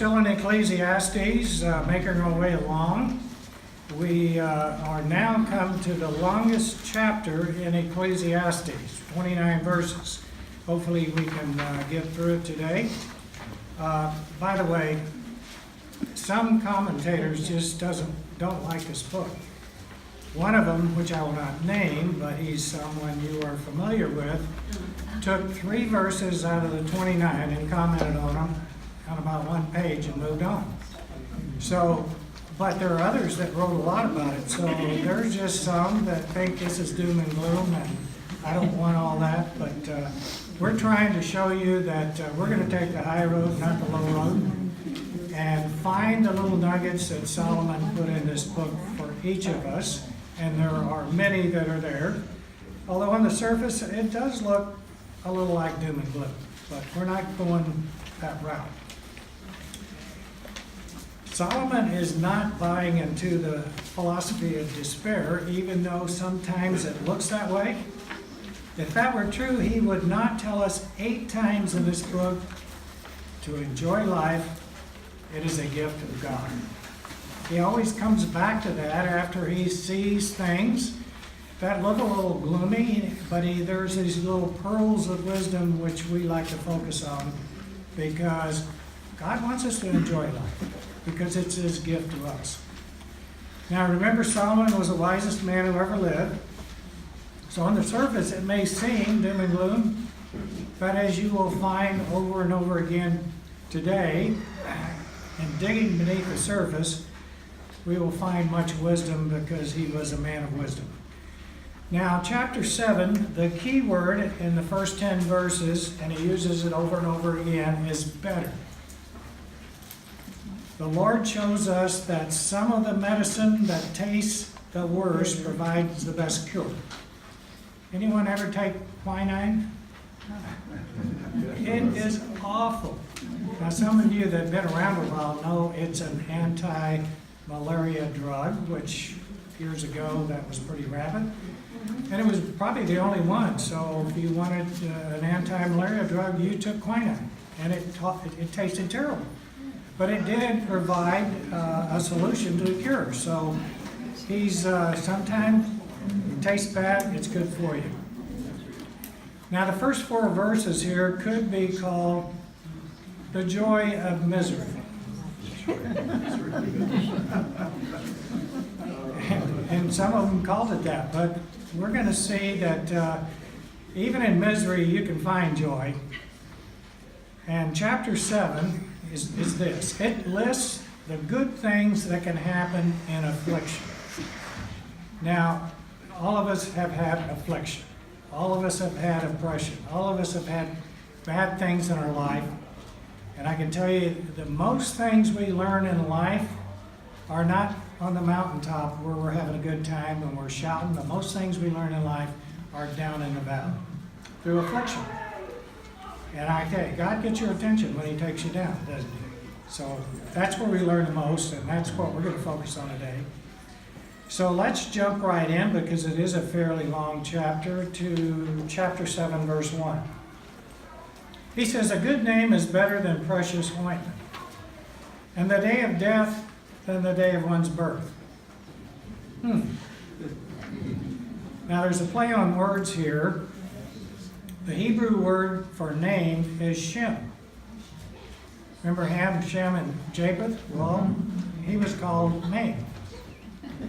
still in Ecclesiastes, making our way along. We are now come to the longest chapter in Ecclesiastes, 29 verses. Hopefully we can get through it today. By the way, some commentators just don't like this book. One of them, which I will not name, but he's someone you are familiar with, took 3 verses out of the 29 and commented on them on about 1 page and moved on. So, but there are others that wrote a lot about it. So there's just some that think this is doom and gloom, and I don't want all that. But we're trying to show you that we're going to take the high road, not the low road, and find the little nuggets that Solomon put in this book for each of us. And there are many that are there. Although on the surface, it does look a little like doom and gloom. But we're not going that route. Solomon is not buying into the philosophy of despair, even though sometimes it looks that way. If that were true, he would not tell us 8 times in this book to enjoy life. It is a gift of God. He always comes back to that after he sees things that look a little gloomy, but there's these little pearls of wisdom which we like to focus on because God wants us to enjoy life, because it's his gift to us. Now remember, Solomon was the wisest man who ever lived. So on the surface it may seem doom and gloom, but as you will find over and over again today, and digging beneath the surface, we will find much wisdom because he was a man of wisdom. Now, chapter 7, the key word in the first 10 verses, and he uses it over and over again, is better. The Lord shows us that some of the medicine that tastes the worst provides the best cure. Anyone ever take quinine? It is awful. Now, some of you that have been around a while know it's an anti-malaria drug, which years ago that was pretty rapid. And it was probably the only one. So if you wanted an anti-malaria drug, you took quinine. And it tasted terrible. But it did provide a solution to the cure. So sometimes it tastes bad, it's good for you. Now the first 4 verses here could be called the joy of misery. And some of them called it that, but we're going to see that even in misery you can find joy. And chapter 7 is this. It lists the good things that can happen in affliction. Now, all of us have had affliction. All of us have had oppression. All of us have had bad things in our life. And I can tell you that most things we learn in life are not on the mountaintop where we're having a good time and we're shouting. The most things we learn in life are down in the valley through affliction. And I tell you, God gets your attention when he takes you down, doesn't he? So that's where we learn the most, and that's what we're going to focus on today. So let's jump right in, because it is a fairly long chapter, to chapter 7, verse 1. He says, a good name is better than precious ointment, and the day of death than the day of one's birth. Now there's a play on words here. The Hebrew word for name is Shem. Remember Ham, Shem, and Japheth? Well, he was called name.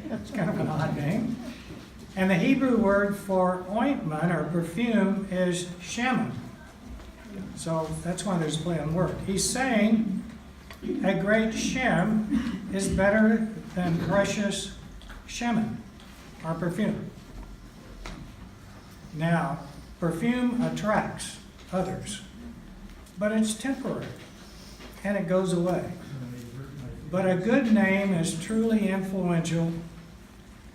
It's kind of an odd name. And the Hebrew word for ointment or perfume is shemen. So that's why there's a play on word. He's saying a great Shem is better than precious shemen, or perfume. Now, perfume attracts others, but it's temporary, and it goes away. But a good name is truly influential.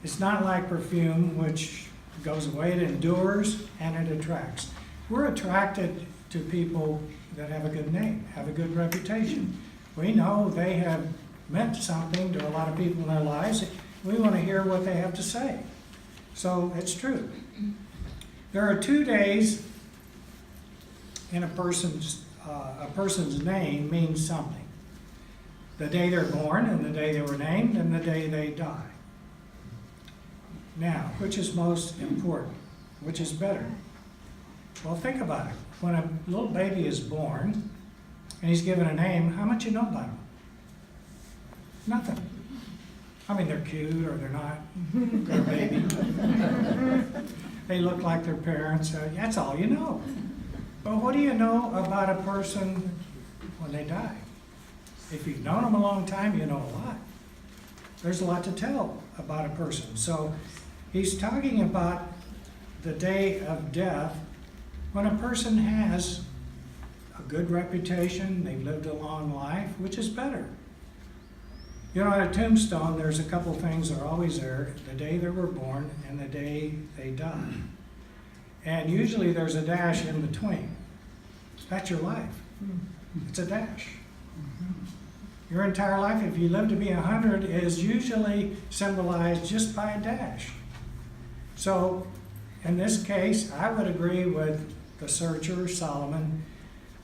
It's not like perfume, which goes away. It endures, and it attracts. We're attracted to people that have a good name, have a good reputation. We know they have meant something to a lot of people in their lives. We want to hear what they have to say. So it's true. There are 2 days in a person's name means something. The day they're born, and the day they were named, and the day they die. Now, which is most important? Which is better? Well, think about it. When a little baby is born, and he's given a name, how much you know about him? Nothing. I mean, they're cute or they're not. They're a baby. They look like their parents. That's all you know. But what do you know about a person when they die? If you've known them a long time, you know a lot. There's a lot to tell about a person. So he's talking about the day of death when a person has a good reputation, they've lived a long life, which is better. You know, on a tombstone, there's a couple things that are always there: the day they were born and the day they die. And usually there's a dash in between. That's your life. It's a dash. Your entire life, if you live to be 100, is usually symbolized just by a dash. So, in this case, I would agree with the searcher, Solomon,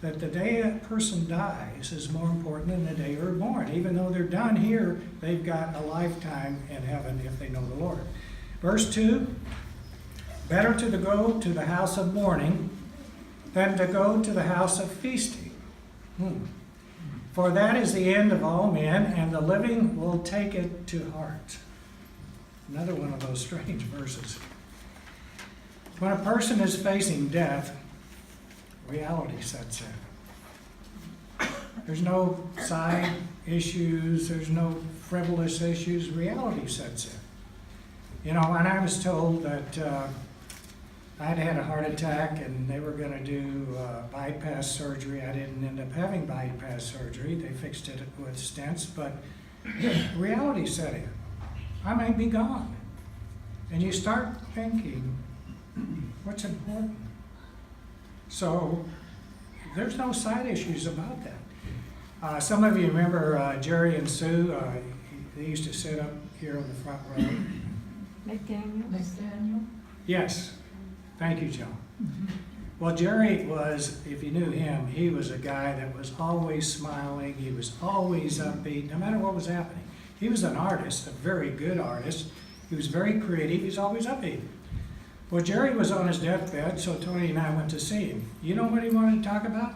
that the day a person dies is more important than the day they were born. Even though they're done here, they've got a lifetime in heaven if they know the Lord. Verse 2, better to go to the house of mourning than to go to the house of feasting. For that is the end of all men, and the living will take it to heart. Another one of those strange verses. When a person is facing death, reality sets in. There's no side issues, there's no frivolous issues, reality sets in. You know, when I was told that I'd had a heart attack and they were going to do bypass surgery, I didn't end up having bypass surgery. They fixed it with stents, but reality set in. I may be gone. And you start thinking, what's important? So there's no side issues about that. Some of you remember Jerry and Sue. They used to sit up here on the front row. McDaniel? Yes. Thank you, John. Well, Jerry was, if you knew him, he was a guy that was always smiling. He was always upbeat, no matter what was happening. He was an artist, a very good artist. He was very creative. He was always upbeat. Well, Jerry was on his deathbed, so Tony and I went to see him. You know what he wanted to talk about?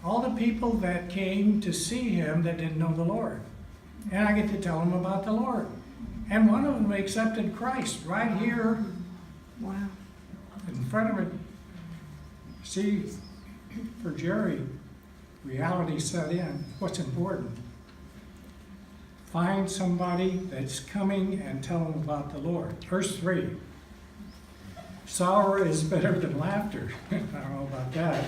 All the people that came to see him that didn't know the Lord. And I get to tell them about the Lord. And one of them accepted Christ right here. Wow. In front of it. See, for Jerry, reality set in. What's important? Find somebody that's coming and tell them about the Lord. Verse 3. Sorrow is better than laughter. I don't know about that.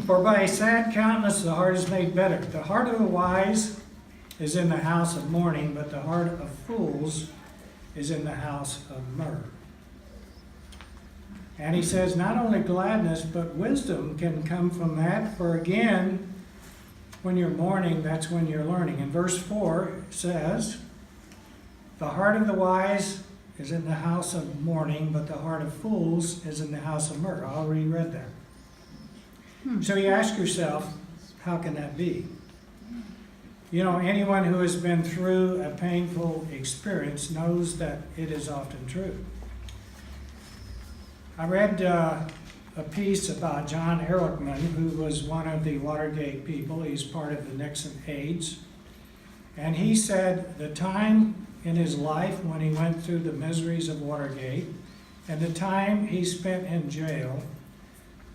For by a sad countenance the heart is made better. The heart of the wise is in the house of mourning, but the heart of fools is in the house of mirth. And he says not only gladness, but wisdom can come from that. For again, when you're mourning, that's when you're learning. In verse 4 it says, the heart of the wise is in the house of mourning, but the heart of fools is in the house of mirth. I already read that. So you ask yourself, how can that be? You know, anyone who has been through a painful experience knows that it is often true. I read a piece about John Ehrlichman, who was one of the Watergate people. He's part of the Nixon aides. And he said the time in his life when he went through the miseries of Watergate and the time he spent in jail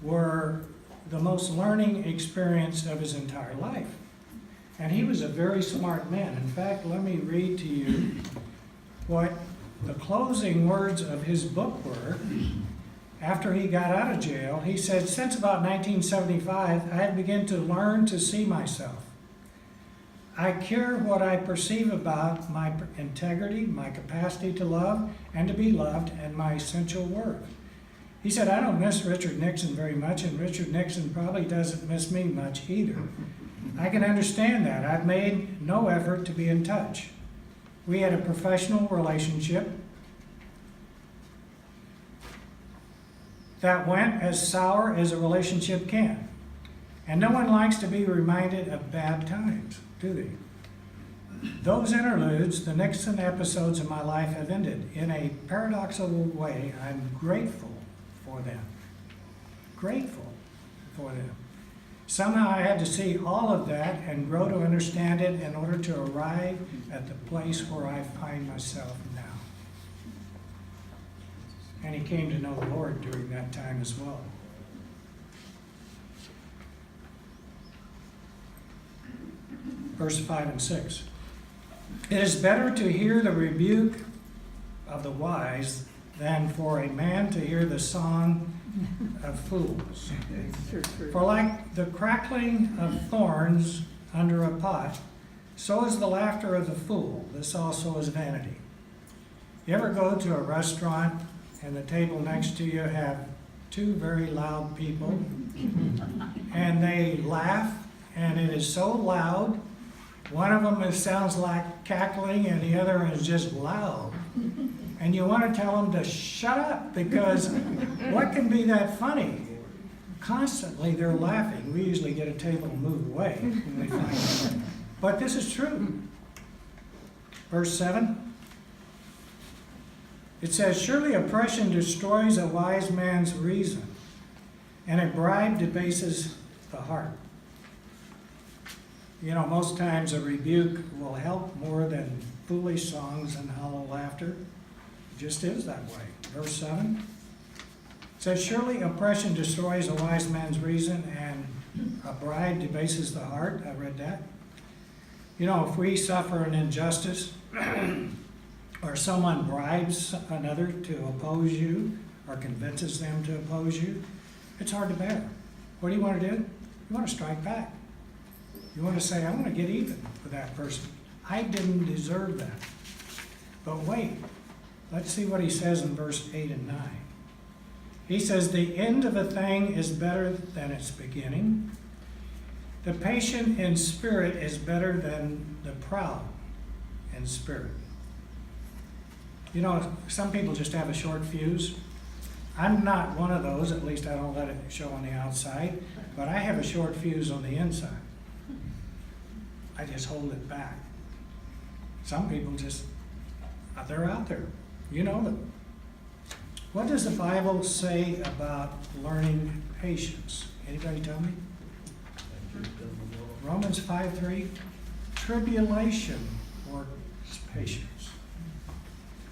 were the most learning experience of his entire life. And he was a very smart man. In fact, let me read to you what the closing words of his book were. After he got out of jail, he said, since about 1975, I had begun to learn to see myself. I care what I perceive about my integrity, my capacity to love and to be loved, and my essential worth. He said, I don't miss Richard Nixon very much, and Richard Nixon probably doesn't miss me much either. I can understand that. I've made no effort to be in touch. We had a professional relationship that went as sour as a relationship can. And no one likes to be reminded of bad times, do they? those interludes, the Nixon episodes of my life have ended. In a paradoxical way, I'm grateful for them. Grateful for them. Somehow I had to see all of that and grow to understand it in order to arrive at the place where I find myself now. And he came to know the Lord during that time as well. Verse 5 and 6. It is better to hear the rebuke of the wise than for a man to hear the song of fools. For like the crackling of thorns under a pot, so is the laughter of the fool. This also is vanity. You ever go to a restaurant and the table next to you have two very loud people and they laugh and it is so loud, one of them sounds like cackling and the other is just loud. And you want to tell them to shut up, because what can be that funny? Constantly they're laughing. We usually get a table and move away when we find out. But this is true. Verse 7. It says, surely oppression destroys a wise man's reason, and a bribe debases the heart. You know, most times a rebuke will help more than foolish songs and hollow laughter. It just is that way. Verse 7 says, surely oppression destroys a wise man's reason, and a bribe debases the heart. I read that. You know, if we suffer an injustice, or someone bribes another to oppose you, or convinces them to oppose you, it's hard to bear. What do you want to do? You want to strike back. You want to say, I want to get even with that person. I didn't deserve that. But wait, let's see what he says in verse 8 and 9. He says, the end of a thing is better than its beginning. The patient in spirit is better than the proud in spirit. You know, some people just have a short fuse. I'm not one of those, at least I don't let it show on the outside, but I have a short fuse on the inside. I just hold it back. Some people just, they're out there. You know them. What does the Bible say about learning patience? Anybody tell me? Romans 5:3. Tribulation works patience.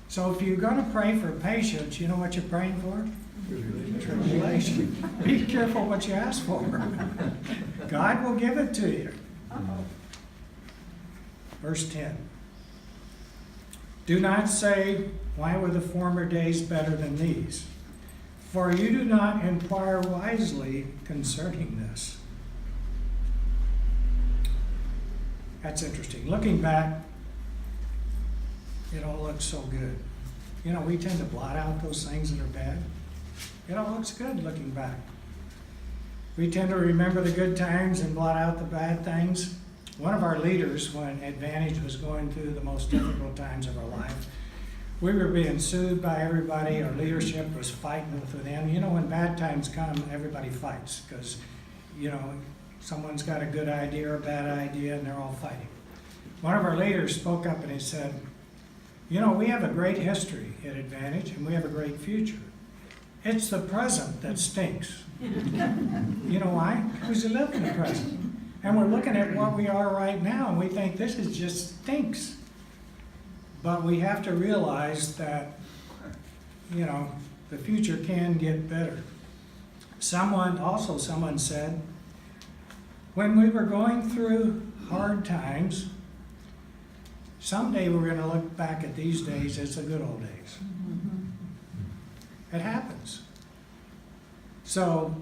So if you're going to pray for patience, you know what you're praying for? Tribulation. Be careful what you ask for. God will give it to you. Verse 10. Do not say, why were the former days better than these? For you do not inquire wisely concerning this. That's interesting. Looking back, it all looks so good. You know, we tend to blot out those things that are bad. It all looks good looking back. We tend to remember the good times and blot out the bad things. One of our leaders, when Advantage was going through the most difficult times of our life, we were being sued by everybody. Our leadership was fighting with them. You know, when bad times come, everybody fights because, you know, someone's got a good idea or a bad idea and they're all fighting. One of our leaders spoke up and he said, you know, we have a great history at Advantage and we have a great future. It's the present that stinks. You know why? Because we live in the present. And we're looking at what we are right now and we think this is just stinks. But we have to realize that, you know, the future can get better. Someone said, when we were going through hard times, someday we're going to look back at these days as the good old days. It happens. So,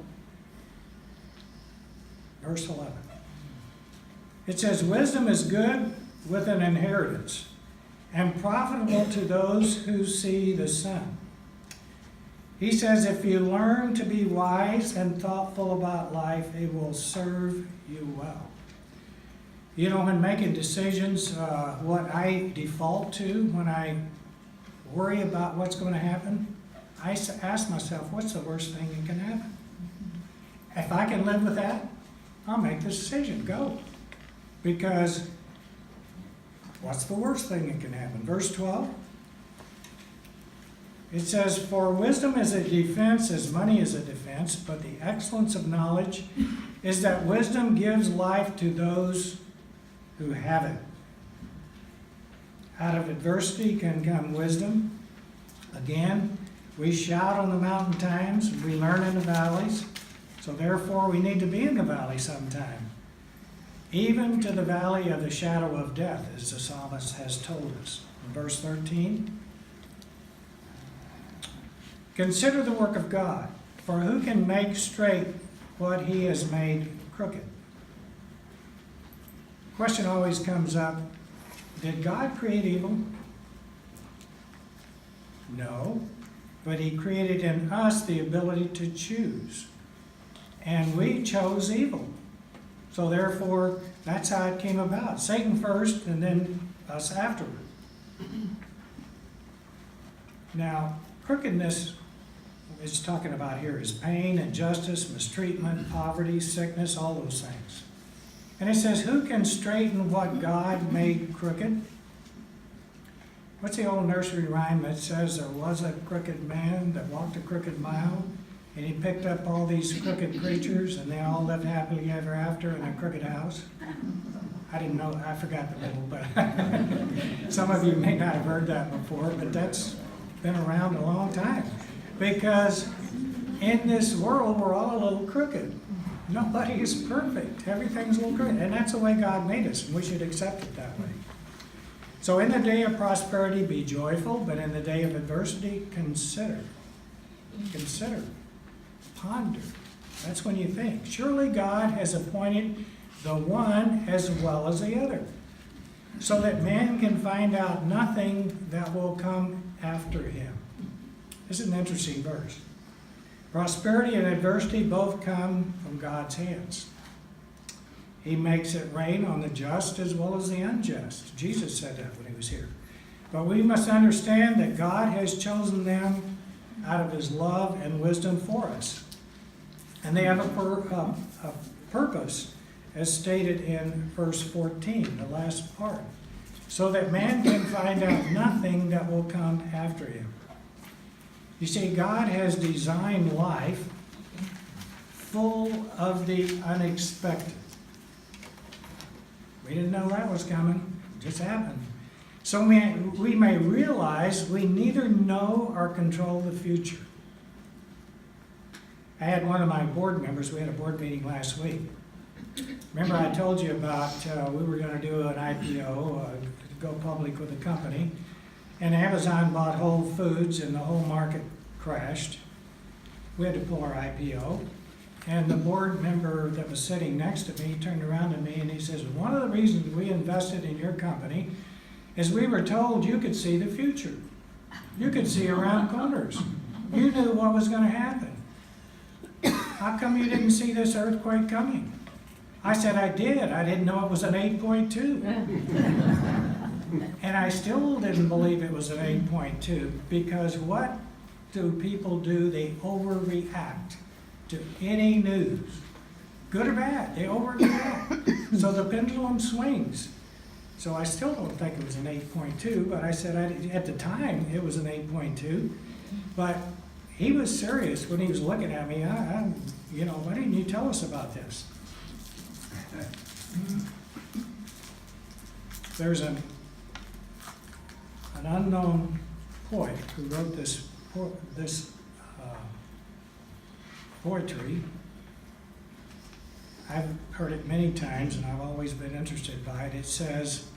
verse 11. It says, wisdom is good with an inheritance, and profitable to those who see the sun. He says, if you learn to be wise and thoughtful about life, it will serve you well. You know, when making decisions, what I default to when I worry about what's going to happen, I ask myself, what's the worst thing that can happen? If I can live with that, I'll make the decision, go. Because What's the worst thing that can happen? Verse 12. It says, "For wisdom is a defense as money is a defense, but the excellence of knowledge is that wisdom gives life to those who have it." Out of adversity can come wisdom. Again, we shout on the mountaintops, we learn in the valleys, so therefore we need to be in the valley sometime. Even to the valley of the shadow of death, as the psalmist has told us. In verse 13, "Consider the work of God, for who can make straight what he has made crooked?" Question always comes up, did God create evil? No, but he created in us the ability to choose. And we chose evil. So therefore, that's how it came about. Satan first, and then us afterward. Now, crookedness is talking about here is pain, injustice, mistreatment, poverty, sickness, all those things. And it says, who can straighten what God made crooked? What's the old nursery rhyme that says there was a crooked man that walked a crooked mile, and he picked up all these crooked creatures, and they all lived happily ever after in a crooked house? I didn't know, I forgot the middle, but some of you may not have heard that before, but that's been around a long time. Because in this world, we're all a little crooked. Nobody is perfect. Everything's a little crooked. And that's the way God made us, and we should accept it that way. So in the day of prosperity, be joyful, but in the day of adversity, consider. Consider. Ponder. That's when you think. Surely God has appointed the one as well as the other, so that man can find out nothing that will come after him. This is an interesting verse. Prosperity and adversity both come from God's hands. He makes it rain on the just as well as the unjust. Jesus said that when he was here. But we must understand that God has chosen them out of his love and wisdom for us. And they have a purpose, as stated in verse 14, the last part, so that man can find out nothing that will come after him. You see, God has designed life full of the unexpected. We didn't know that was coming. It just happened. So we may realize we neither know or control the future. I had one of my board members, we had a board meeting last week. Remember I told you about we were going to do an IPO, go public with a company, and Amazon bought Whole Foods and the whole market crashed. We had to pull our IPO. And the board member that was sitting next to me turned around to me and he says, one of the reasons we invested in your company is we were told you could see the future. You could see around corners. You knew what was going to happen. How come you didn't see this earthquake coming? I said, I did. I didn't know it was an 8.2. And I still didn't believe it was an 8.2 because what do people do? They overreact to any news, good or bad. They overreact. So the pendulum swings. So I still don't think it was an 8.2, but I said at the time it was an 8.2. But he was serious when he was looking at me. Why didn't you tell us about this? There's an unknown poet who wrote this poetry. I've heard it many times and I've always been interested by it. It says,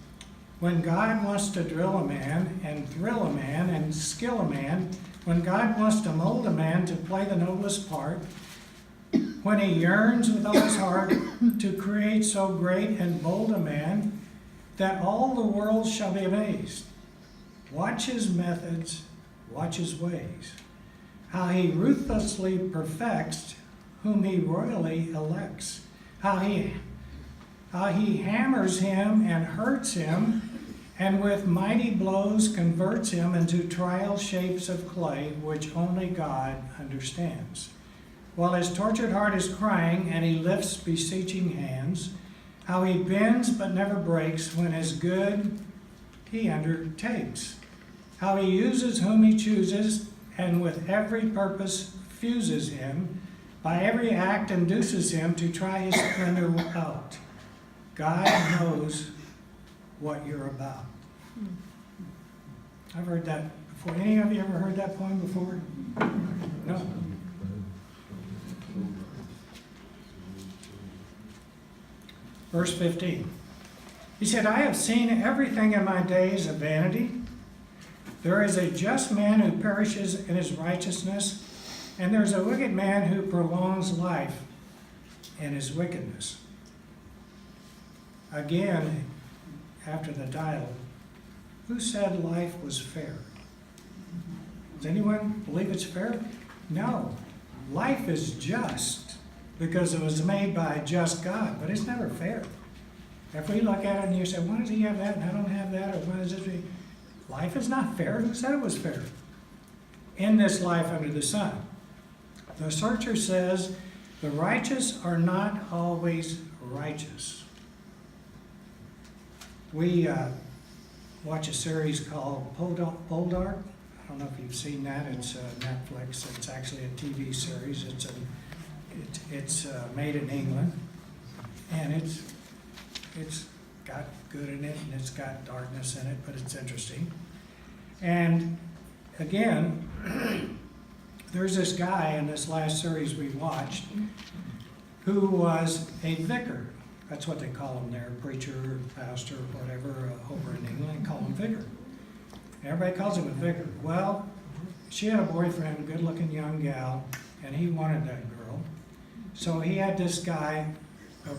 when God wants to drill a man and thrill a man and skill a man, when God wants to mold a man to play the noblest part, when he yearns with all his heart to create so great and bold a man that all the world shall be amazed. Watch his methods, watch his ways, how he ruthlessly perfects whom he royally elects, how he hammers him and hurts him, and with mighty blows converts him into trial shapes of clay which only God understands. While his tortured heart is crying and he lifts beseeching hands, how he bends but never breaks when his good he undertakes, how he uses whom he chooses, and with every purpose fuses him, by every act induces him to try his splendor out. God knows what you're about. I've heard that before. Any of you ever heard that poem before? No. Verse 15. He said, I have seen everything in my days of vanity. There is a just man who perishes in his righteousness, and there's a wicked man who prolongs life in his wickedness. Again, after the dialogue, who said life was fair? Does anyone believe it's fair? No. Life is just because it was made by a just God, but it's never fair. If we look at it and you say, why does he have that and I don't have that, or why does this be? Life is not fair. Who said it was fair? In this life under the sun. The searcher says, the righteous are not always righteous. We watch a series called Poldark. I don't know if you've seen that. It's Netflix. It's actually a TV series. It's made in England, and it's got good in it, and it's got darkness in it, but it's interesting. And again, there's this guy in this last series we watched who was a vicar. That's what they call him there, preacher, pastor, whatever, over in England, call him vicar. Everybody calls him a vicar. Well, she had a boyfriend, good-looking young gal, and he wanted that girl. So he had this guy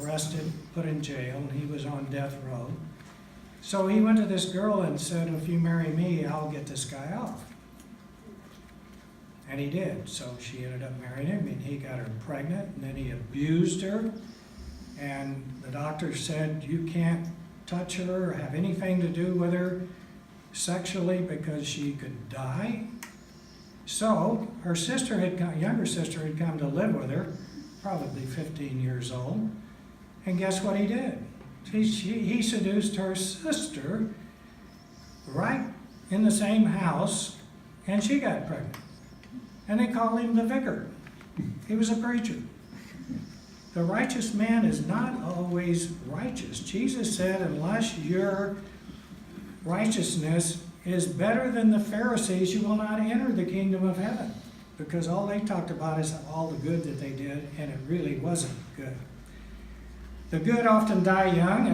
arrested, put in jail, and he was on death row. So he went to this girl and said, if you marry me, I'll get this guy off. And he did. So she ended up marrying him, and he got her pregnant, and then he abused her. And the doctor said, you can't touch her or have anything to do with her sexually because she could die. So her sister younger sister had come to live with her, probably 15 years old. And guess what he did? He seduced her sister right in the same house, and she got pregnant. And they called him the vicar. He was a preacher. The righteous man is not always righteous. Jesus said, unless your righteousness is better than the Pharisees, you will not enter the kingdom of heaven. Because all they talked about is all the good that they did, and it really wasn't good. The good often die young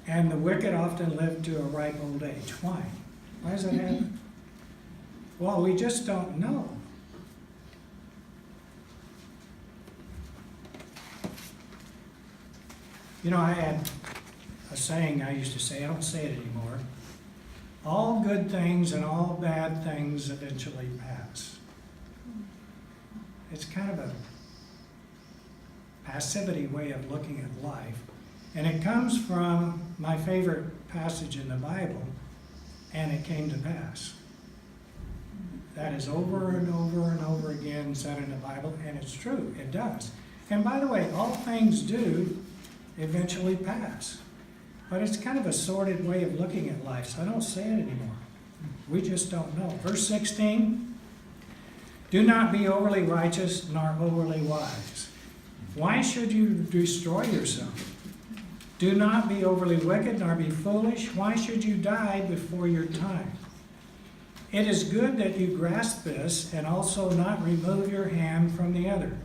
and the wicked often live to a ripe old age. Why? Why does that happen? Well, we just don't know. You know, I had a saying I used to say, I don't say it anymore. All good things and all bad things eventually pass. It's kind of a passivity way of looking at life. And it comes from my favorite passage in the Bible, and it came to pass. That is over and over and over again said in the Bible, and it's true, it does. And by the way, all things do eventually pass. But it's kind of a sordid way of looking at life, so I don't say it anymore. We just don't know. Verse 16, do not be overly righteous nor overly wise. Why should you destroy yourself? Do not be overly wicked nor be foolish. Why should you die before your time? It is good that you grasp this and also not remove your hand from the other.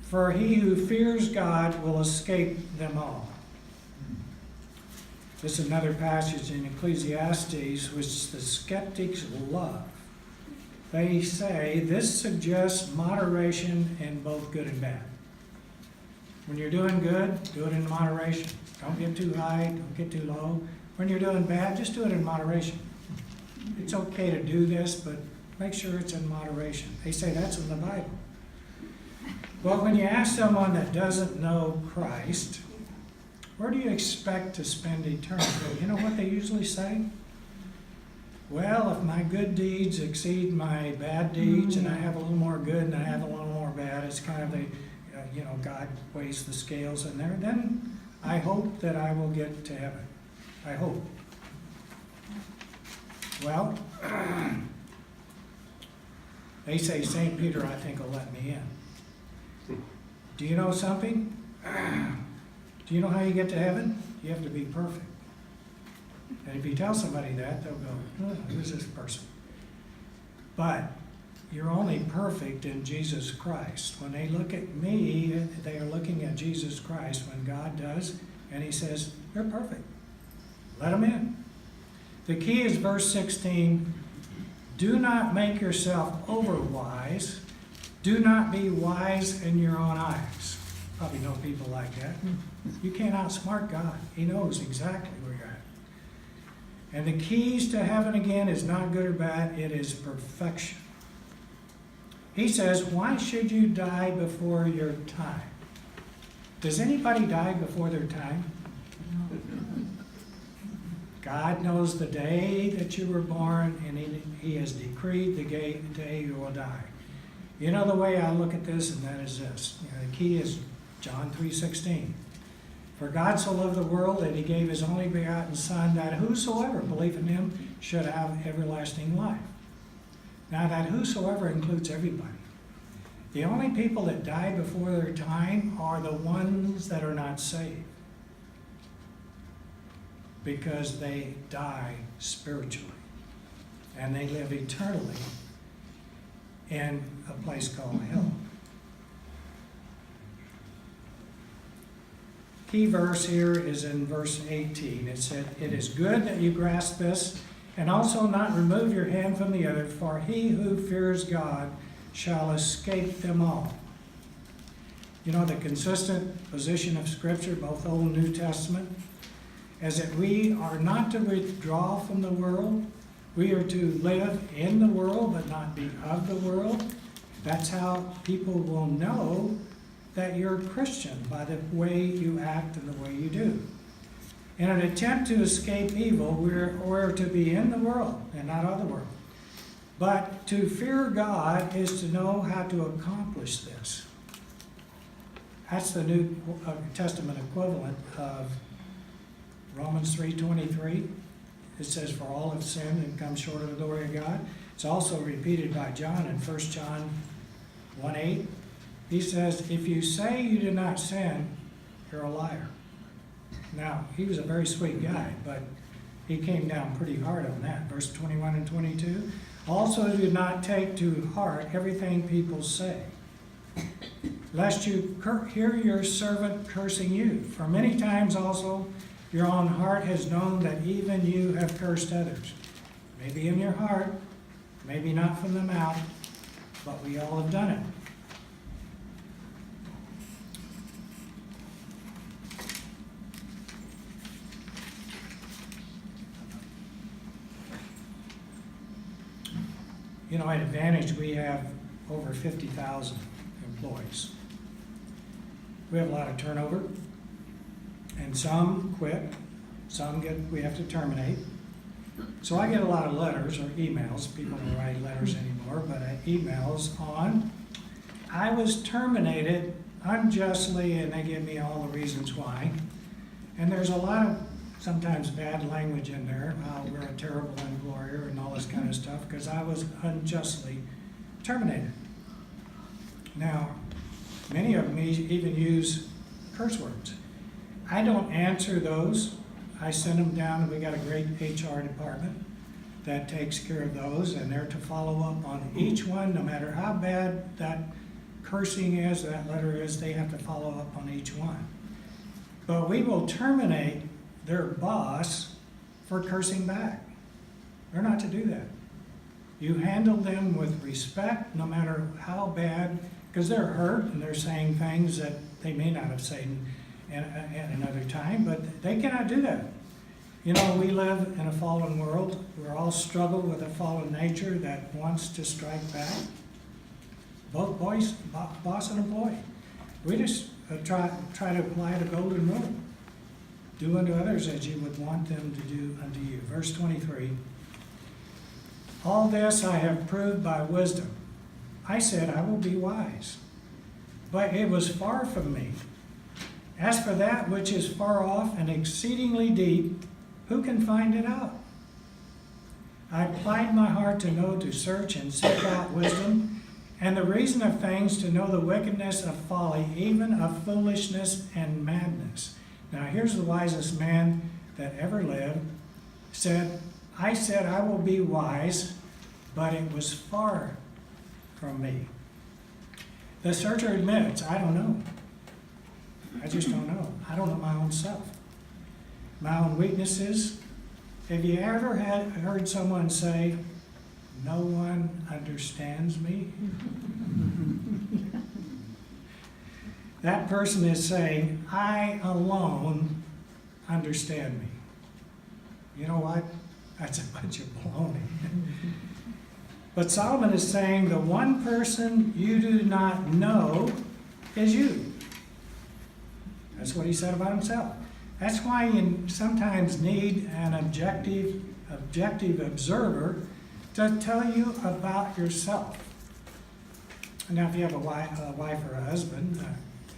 For he who fears God will escape them all. This is another passage in Ecclesiastes which the skeptics love. They say this suggests moderation in both good and bad. When you're doing good, do it in moderation. Don't get too high, don't get too low. When you're doing bad, just do it in moderation. It's okay to do this, but make sure it's in moderation. They say that's in the Bible. Well, when you ask someone that doesn't know Christ, where do you expect to spend eternity? You know what they usually say? Well, if my good deeds exceed my bad deeds, and I have a little more good and I have a little more bad, it's kind of God weighs the scales in there, then I hope that I will get to heaven. I hope. Well, they say St. Peter, I think, will let me in. Do you know something? Do you know how you get to heaven? You have to be perfect. And if you tell somebody that, they'll go, oh, who's this person? But you're only perfect in Jesus Christ. When they look at me, they are looking at Jesus Christ when God does, and he says, they're perfect. Let them in. The key is verse 16, do not make yourself overwise. Do not be wise in your own eyes. Probably know people like that. You can't outsmart God. He knows exactly where you're at. And the keys to heaven, again, is not good or bad. It is perfection. He says, why should you die before your time? Does anybody die before their time? God knows the day that you were born, and he has decreed the day you will die. You know the way I look at this, and that is this. The key is John 3:16. For God so loved the world that he gave his only begotten Son, that whosoever believe in him should have everlasting life. Now that whosoever includes everybody. The only people that die before their time are the ones that are not saved, because they die spiritually and they live eternally in a place called hell. Key verse here is in verse 18. It said, it is good that you grasp this, and also not remove your hand from the other, for he who fears God shall escape them all. You know, the consistent position of Scripture, both Old and New Testament, is that we are not to withdraw from the world. We are to live in the world, but not be of the world. That's how people will know that you're a Christian, by the way you act and the way you do. In an attempt to escape evil, we're to be in the world and not of the world. But to fear God is to know how to accomplish this. That's the New Testament equivalent of Romans 3:23. It says, for all have sinned and come short of the glory of God. It's also repeated by John in 1 John 1:8. He says, if you say you did not sin, you're a liar. Now, he was a very sweet guy, but he came down pretty hard on that. Verse 21 and 22. Also do not take to heart everything people say, lest you hear your servant cursing you. For many times also your own heart has known that even you have cursed others. Maybe in your heart, maybe not from the mouth, but we all have done it. You know, at Advantage, we have over 50,000 employees. We have a lot of turnover, and some quit, some we have to terminate. So I get a lot of letters or emails. People don't write letters anymore, but emails on, I was terminated unjustly, and they give me all the reasons why. And there's a lot of sometimes bad language in there, how we're a terrible employer and all this kind of stuff, because I was unjustly terminated. Now, many of them even use curse words. I don't answer those. I send them down, and we got a great HR department that takes care of those, and they're to follow up on each one, no matter how bad that cursing is, that letter is, they have to follow up on each one. But we will terminate their boss for cursing back. They're not to do that. You handle them with respect, no matter how bad, because they're hurt and they're saying things that they may not have said at another time, but they cannot do that. You know, we live in a fallen world. We're all struggle with a fallen nature that wants to strike back. Both boss and employee. We just try to apply the golden rule. Do unto others as you would want them to do unto you. Verse 23. All this I have proved by wisdom. I said, I will be wise. But it was far from me. As for that which is far off and exceedingly deep, Who can find it out? I applied my heart to know, to search and seek out wisdom, and the reason of things, to know the wickedness of folly, even of foolishness and madness. Now here's the wisest man that ever lived, I said I will be wise, but it was far from me. The searcher admits, I don't know. I just don't know. I don't know my own self. My own weaknesses. Have you ever heard someone say, no one understands me? That person is saying, I alone understand me. You know what? That's a bunch of baloney. But Solomon is saying the one person you do not know is you. That's what he said about himself. That's why you sometimes need an objective observer to tell you about yourself. Now, if you have a wife or a husband,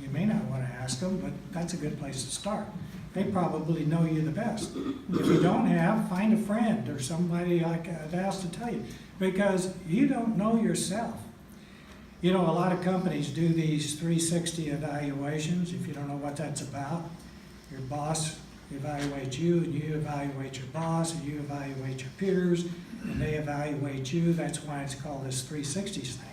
you may not want to ask them, but that's a good place to start. They probably know you the best. If you don't have, find a friend or somebody like else to tell you, because you don't know yourself. You know, a lot of companies do these 360 evaluations. If you don't know what that's about, your boss evaluates you, and you evaluate your boss, and you evaluate your peers, and they evaluate you. That's why it's called this 360 thing.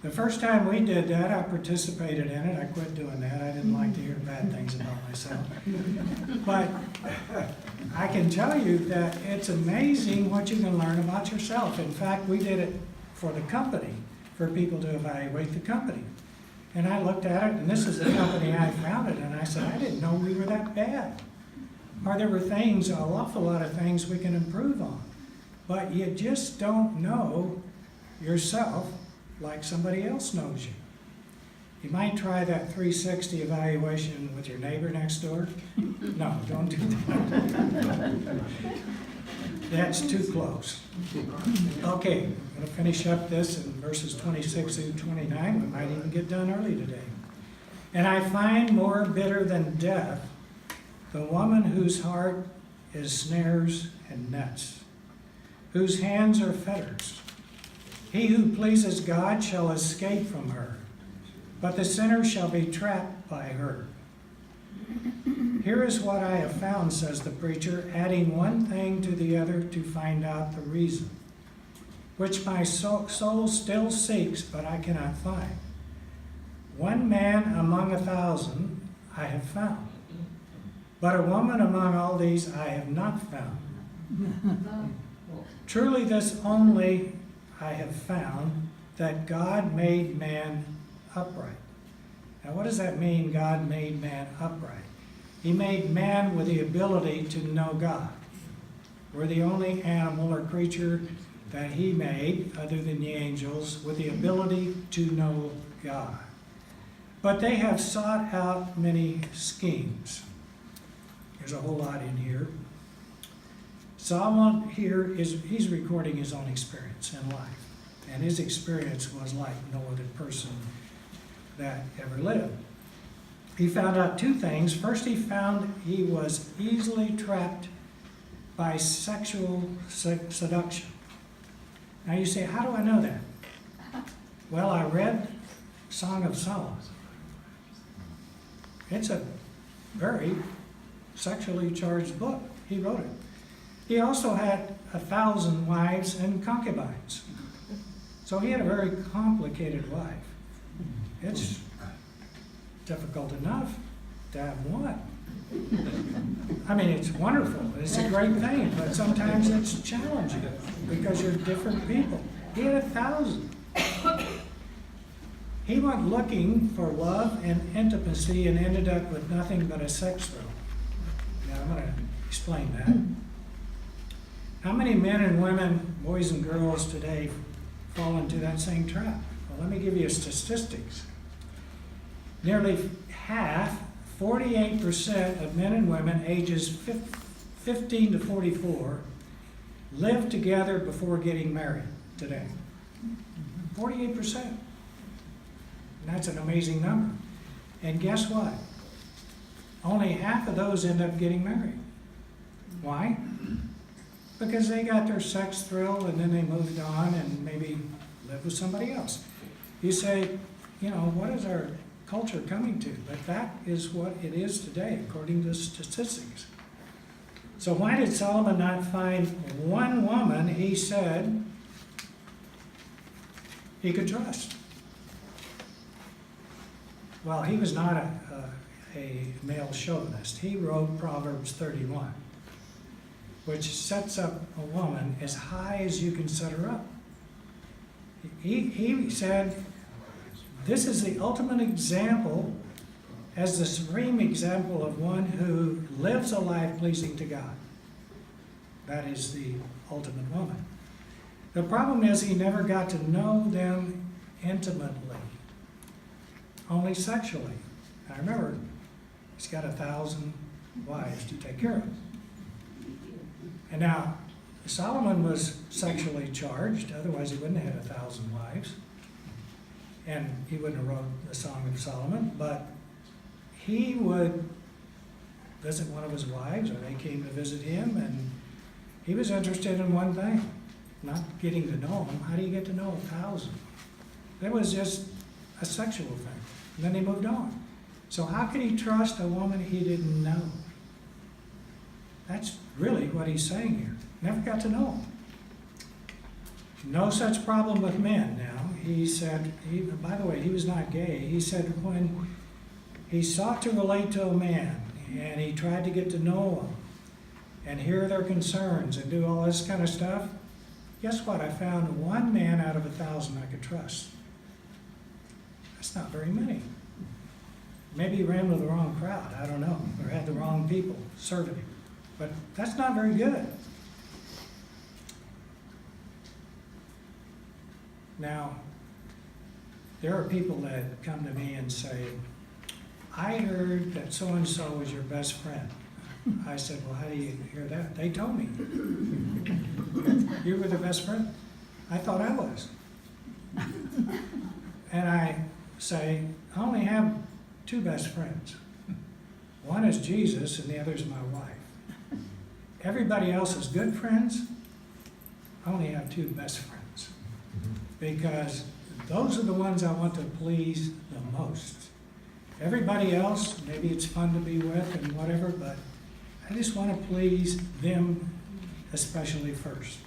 The first time we did that, I participated in it. I quit doing that. I didn't like to hear bad things about myself. But I can tell you that it's amazing what you can learn about yourself. In fact, we did it for the company, for people to evaluate the company. And I looked at it, and this is the company I founded, and I said, I didn't know we were that bad. Or there were things, an awful lot of things we can improve on. But you just don't know yourself like somebody else knows you. You might try that 360 evaluation with your neighbor next door. No, don't do that. That's too close. Okay, I'm going to finish up this in verses 26 through 29. We might even get done early today. And I find more bitter than death the woman whose heart is snares and nets, whose hands are fetters. He who pleases God shall escape from her, but the sinner shall be trapped by her. Here is what I have found, says the preacher, adding one thing to the other to find out the reason, which my soul still seeks, but I cannot find. One man among 1,000 I have found, but a woman among all these I have not found. Truly this only I have found, that God made man upright. Now what does that mean, God made man upright? He made man with the ability to know God. We're the only animal or creature that he made, other than the angels, with the ability to know God. But they have sought out many schemes. There's a whole lot in here. Solomon here he's recording his own experience in life. And his experience was like no other person that ever lived. He found out two things. First, he found he was easily trapped by sexual seduction. Now you say, how do I know that? Well, I read Song of Solomon. It's a very sexually charged book. He wrote it. He also had 1,000 wives and concubines. So he had a very complicated life. It's difficult enough to have one. I mean, it's wonderful. It's a great thing, but sometimes it's challenging because you're different people. He had 1,000. He went looking for love and intimacy and ended up with nothing but a sex thrill. Now, I'm going to explain that. How many men and women, boys and girls today fall into that same trap? Well, let me give you statistics. Nearly half, 48% of men and women ages 15 to 44 live together before getting married today. 48%. And that's an amazing number. And guess what? Only half of those end up getting married. Why? Because they got their sex thrill and then they moved on and maybe lived with somebody else. You say, what is our culture coming to? But that is what it is today, according to statistics. So why did Solomon not find one woman he said he could trust? Well, he was not a male chauvinist. He wrote Proverbs 31, which sets up a woman as high as you can set her up. He said, this is the ultimate example, as the supreme example of one who lives a life pleasing to God. That is the ultimate woman. The problem is he never got to know them intimately, only sexually. Now remember, he's got 1,000 wives to take care of. And now, Solomon was sexually charged, otherwise he wouldn't have had 1,000 wives. And he wouldn't have wrote the Song of Solomon, but he would visit one of his wives, or they came to visit him, and he was interested in one thing, not getting to know him. How do you get to know 1,000? It was just a sexual thing. And then they moved on. So how could he trust a woman he didn't know? That's really what he's saying here. Never got to know him. No such problem with men now. He said, by the way, he was not gay. He said when he sought to relate to a man and he tried to get to know him and hear their concerns and do all this kind of stuff, guess what? I found one man out of 1,000 I could trust. That's not very many. Maybe he ran with the wrong crowd, I don't know, or had the wrong people serving him. But that's not very good. Now, there are people that come to me and say, I heard that so-and-so was your best friend. I said, well, how do you hear that? They told me. You were their best friend? I thought I was. And I say, I only have 2 best friends. One is Jesus and the other is my wife. Everybody else is good friends. I only have 2 best friends. Because those are the ones I want to please the most. Everybody else, maybe it's fun to be with and whatever, but I just want to please them especially first.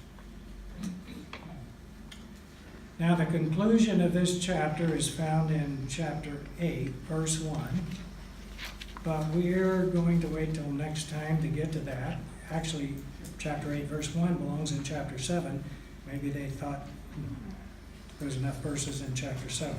Now the conclusion of this chapter is found in chapter 8, verse 1. But we're going to wait till next time to get to that. Actually, chapter 8, verse 1 belongs in chapter 7. Maybe they thought there's enough verses in chapter 7.